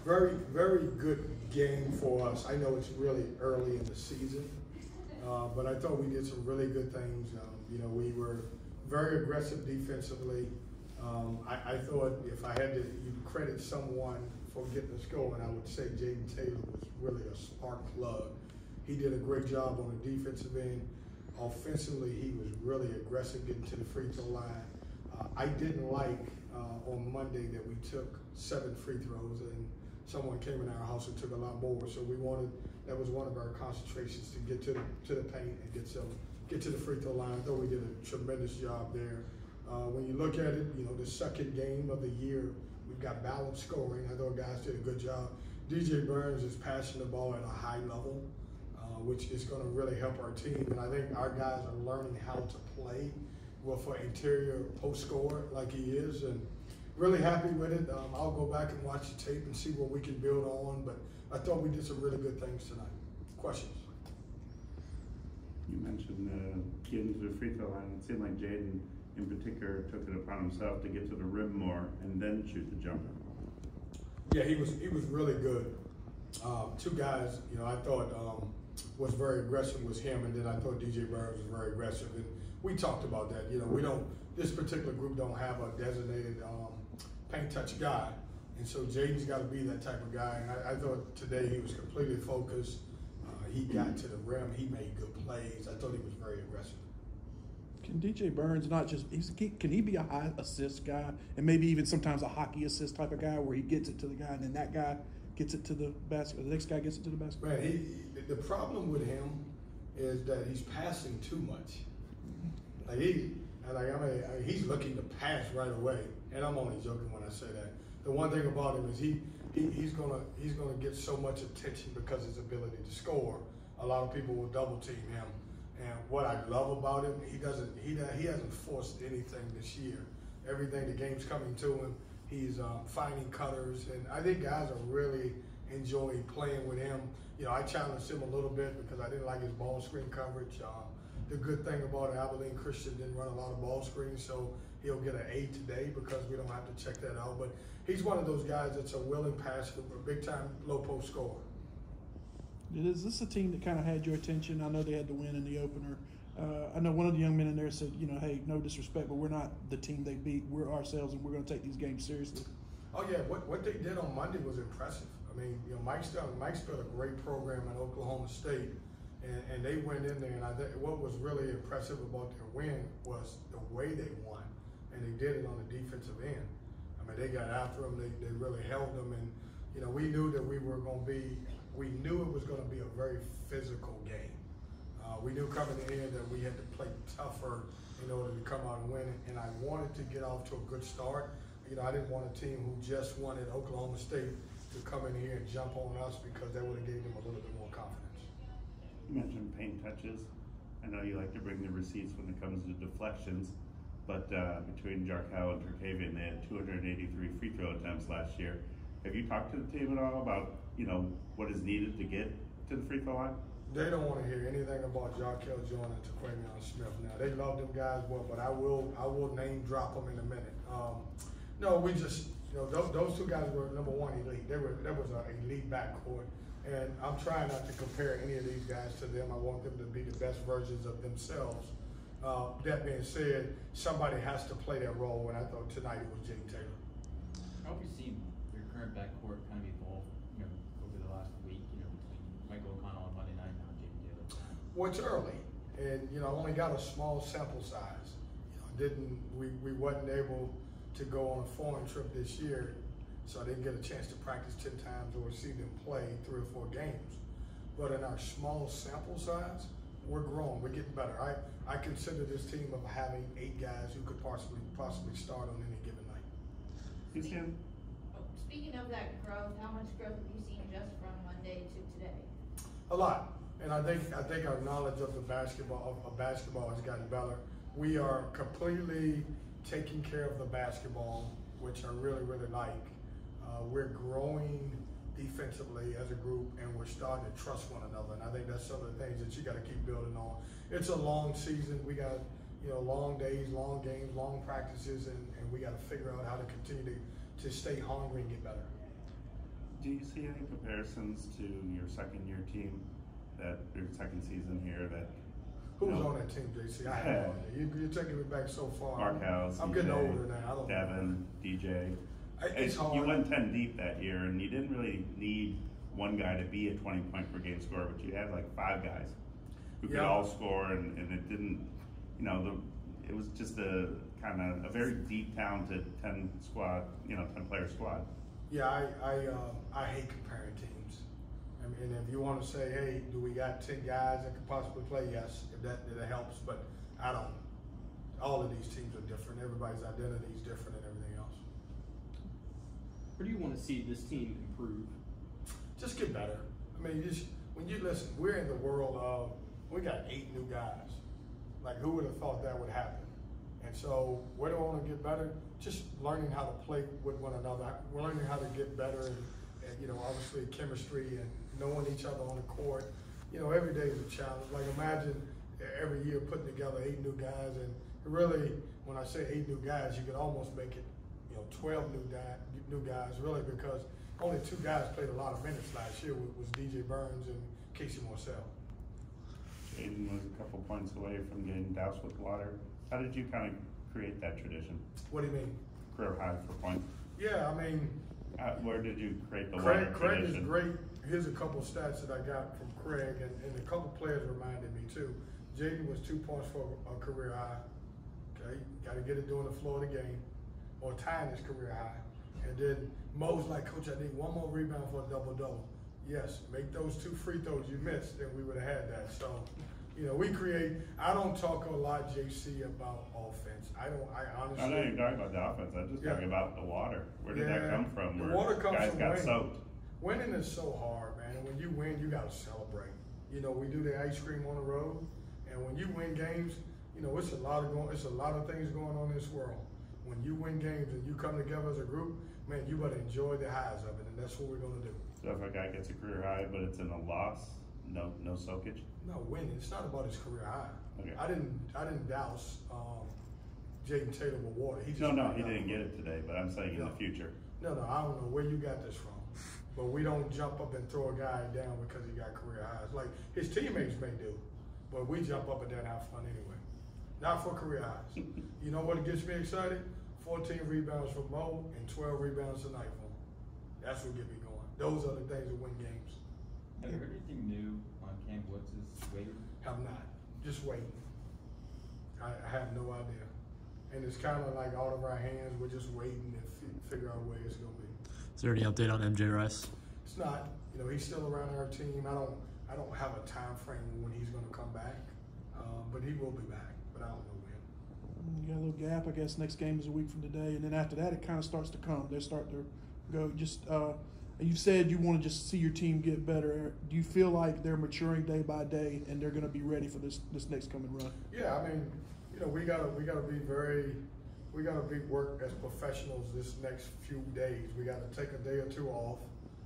Very good game for us. I know it's really early in the season, but I thought we did some really good things. You know, we were very aggressive defensively. I thought if I had to credit someone for getting us going, I would say Jaden Taylor was really a spark plug. He did a great job on the defensive end. Offensively, he was really aggressive getting to the free throw line. I didn't like on Monday that we took 7 free throws and someone came in our house and took a lot more. So that was one of our concentrations to get to the paint and get to the free throw line. I thought we did a tremendous job there. When you look at it, you know, the second game of the year, we've got balanced scoring. I thought guys did a good job. DJ Burns is passing the ball at a high level, which is going to really help our team. And I think our guys are learning how to play with an interior post scorer like he is, and really happy with it. I'll go back and watch the tape and see what we can build on, but I thought we did some really good things tonight. Questions? You mentioned getting to the free throw line. It seemed like Jaden in particular took it upon himself to get to the rim more and then shoot the jumper. Yeah, he was really good. 2 guys, you know, I thought was very aggressive was him, and then I thought DJ Burns was very aggressive. And we talked about that. You know, this particular group don't have a designated paint touch guy, and so Jaden's got to be that type of guy. And I thought today he was completely focused. He got to the rim. He made good plays. I thought he was very aggressive. Can DJ Burns not just, can he be a high assist guy and maybe even sometimes a hockey assist type of guy where he gets it to the guy and then that guy gets it to the basket, or the next guy gets it to the basket? Man, the problem with him is that he's passing too much. Like he's looking to pass right away, and I'm only joking when I say that. The one thing about him is he's gonna get so much attention because of his ability to score. A lot of people will double team him. And what I love about him, he hasn't forced anything this year. Everything, the game's coming to him. He's finding cutters, and I think guys are really enjoying playing with him. You know, I challenged him a little bit because I didn't like his ball screen coverage. The good thing about Abilene Christian didn't run a lot of ball screens, so he'll get an A today because we don't have to check that out. But he's one of those guys that's a willing passer, a big-time low-post scorer. Is this a team that kind of had your attention? I know they had to win in the opener. I know one of the young men in there said, you know, hey, no disrespect, but we're not the team they beat. We're ourselves, and we're going to take these games seriously. Oh, yeah. What they did on Monday was impressive. I mean, you know, Mike's built a great program at Oklahoma State, and they went in there, and I think what was really impressive about their win was the way they won, and they did it on the defensive end. I mean, they got after them. They really held them, and, you know, we knew that we knew it was going to be a very physical game. We knew coming in that we had to play tougher in order to come out and win it, and I wanted to get off to a good start. You know, I didn't want a team who just won at Oklahoma State to come in here and jump on us because that would have gave them a little bit more confidence. You mentioned paint touches. I know you like to bring the receipts when it comes to deflections, but between Jarkel and Terkavian, they had 283 free throw attempts last year. Have you talked to the team at all about, you know, what is needed to get to the free throw line? They don't want to hear anything about Jarkel Joyner and Terkavian Smith now. They love them guys, well, but I will name drop them in a minute. No, we just, you know, those 2 guys were number 1 elite. That was an elite backcourt, and I'm trying not to compare any of these guys to them. I want them to be the best versions of themselves. That being said, somebody has to play that role, and I thought tonight it was Jaden Taylor. How have you seen your current backcourt kind of evolve, you know, over the last week, you know, between Michael O'Connell on Monday night and now Jaden Taylor? Well, it's early, and, you know, I only got a small sample size. You know, we wasn't able to go on a foreign trip this year, so I didn't get a chance to practice 10 times or see them play 3 or 4 games. But in our small sample size, we're growing, we're getting better. I consider this team of having 8 guys who could possibly start on any given night. Speaking of that growth, how much growth have you seen just from Monday to today? A lot, and I think our knowledge of the basketball has gotten better. We are completely taking care of the basketball, which I really like. We're growing defensively as a group, and we're starting to trust one another. And I think that's some of the things that you got to keep building on. It's a long season. We got, you know, long days, long games, long practices, and we got to figure out how to continue to stay hungry and get better. Do you see any comparisons to your second-year team, that your second season here? That who was on that team, JC? I have no idea. You're taking me back so far. Mark House, I'm DJ, getting older now. I don't Devin, DJ. It's hard. You went 10 deep that year, and you didn't really need one guy to be a 20-point per game scorer, but you had like 5 guys who could all score, and it didn't, it was just a kind of a very deep, talented 10-player squad. Yeah, I hate comparing teams. I mean, if you want to say, hey, do we got 10 guys that could possibly play? Yes, if that helps, but I don't. All of these teams are different. Everybody's identity is different and everything else. Where do you want to see this team improve? Just get better. I mean, when you listen, we're in the world of, we got 8 new guys. Like, who would have thought that would happen? And so, where do I want to get better? Just learning how to play with one another. We're learning how to get better, and obviously chemistry and knowing each other on the court. Every day is a challenge. Like, imagine every year putting together 8 new guys, and really, when I say 8 new guys, you could almost make it, 12 new guys, really, because only 2 guys played a lot of minutes last year. Was DJ Burns and Casey Morcell. Jaden was a couple points away from getting doused with water. How did you kind of create that tradition? What do you mean? Career high for points. Yeah, I mean. Where did you create the water tradition? Craig is great. Here's a couple stats that I got from Craig, and a couple players reminded me too. Jaden was 2 points for a career high. Okay, got to get it during the flow of the game, or tying his career high. And then Mo's like, Coach, I need 1 more rebound for a double-double. Yes, make those 2 free throws you missed, then we would have had that. So, we create. I don't talk a lot, JC, about offense. I honestly. I know you're talking about the offense. I'm just talking about the water. Where did that come from? The water comes guys from got winning. soaked. Winning is so hard, man. When you win, you got to celebrate. We do the ice cream on the road, and when you win games, it's a lot of things going on in this world. When you win games and you come together as a group, man, you better enjoy the highs of it, and that's what we're gonna do. So if a guy gets a career high, but it's in a loss, no soakage? No, winning. It's not about his career high. Okay. I didn't douse Jaden Taylor with water. He didn't get it today, but I'm saying in the future. No, I don't know where you got this from. But we don't jump up and throw a guy down because he got career highs. Like his teammates may do, but we jump up and down and have fun anyway. Not for career highs. You know what gets me excited? 14 rebounds from Mo and 12 rebounds tonight for him. That's what get me going. Those are the things that win games. Have you heard anything new on Cam Woods' waiver? Have not. Just waiting. I have no idea. And it's kind of like out of our hands. We're just waiting to figure out where it's going to be. Is there any update on MJ Rice? It's not. He's still around our team. I don't have a time frame when he's going to come back, but he will be back. But I don't know when. You got a little gap. I guess next game is a week from today, and then after that, it kind of starts to come. They start to go. You've said you want to just see your team get better. Do you feel like they're maturing day by day, and they're going to be ready for this next coming run? Yeah, I mean, we gotta work as professionals this next few days. We gotta take a day or 2 off.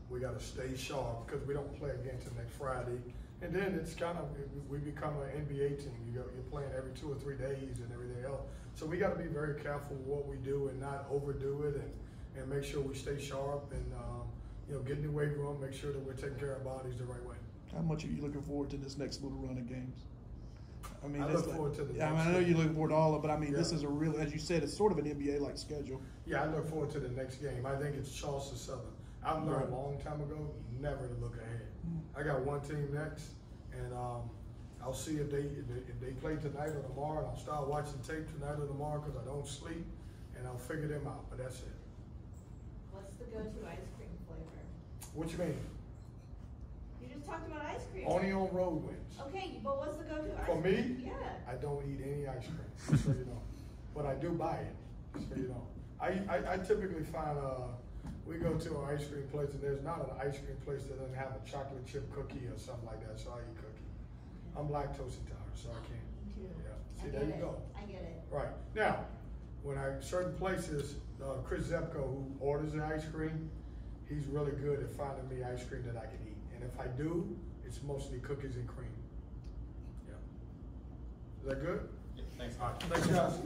We gotta stay sharp because we don't play again till next Friday. And then it's we become an NBA team. You're playing every 2 or 3 days and everything else. So we gotta be very careful with what we do and not overdo it, and make sure we stay sharp and get in the weight room, make sure that we're taking care of our bodies the right way. How much are you looking forward to this next little run of games? I mean, I look forward to the I next know game. you're looking forward to all of it, but I mean, this is a real, as you said, it's sort of an NBA-like schedule. Yeah, I look forward to the next game. I think it's Charleston Southern. I've learned a long time ago never to look ahead. I got one team next, and I'll see if they play tonight or tomorrow, and I'll start watching tape tonight or tomorrow because I don't sleep, and I'll figure them out. But that's it. What's the go-to ice cream flavor? What you mean? You just talked about ice cream. Only on road wins. Okay, but what's the go-to ice For cream? me? Yeah. I don't eat any ice cream, just so you know. But I do buy it, so you know. I typically find we go to an ice cream place, and there's not an ice cream place that doesn't have a chocolate chip cookie or something like that, so I eat cookie. I'm lactose intolerant, so I can't. Me too. Yeah. I See, get there you it. go. I get it. Right. Now, when certain places, Chris Zepko, who orders the ice cream, he's really good at finding me ice cream that I can eat. And if I do, it's mostly cookies and cream. Yeah. Is that good? Yeah, thanks. All right. Thanks, guys.